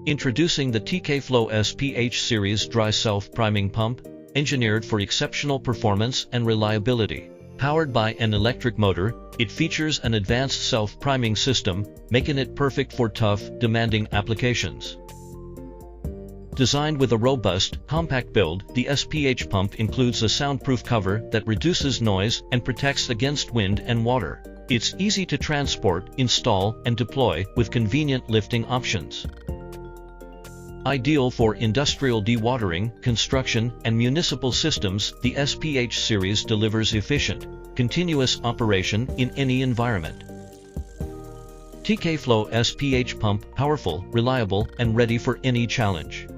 Introducing the TKFLO SPH Series Dry Self-Priming Pump, engineered for exceptional performance and reliability. Powered by an electric motor, it features an advanced self-priming system, making it perfect for tough, demanding applications. Designed with a robust, compact build, the SPH pump includes a soundproof cover that reduces noise and protects against wind and water. It's easy to transport, install, and deploy with convenient lifting options. Ideal for industrial dewatering, construction, and municipal systems, the SPH Series delivers efficient, continuous operation in any environment. TKFLO SPH Pump, powerful, reliable, and ready for any challenge.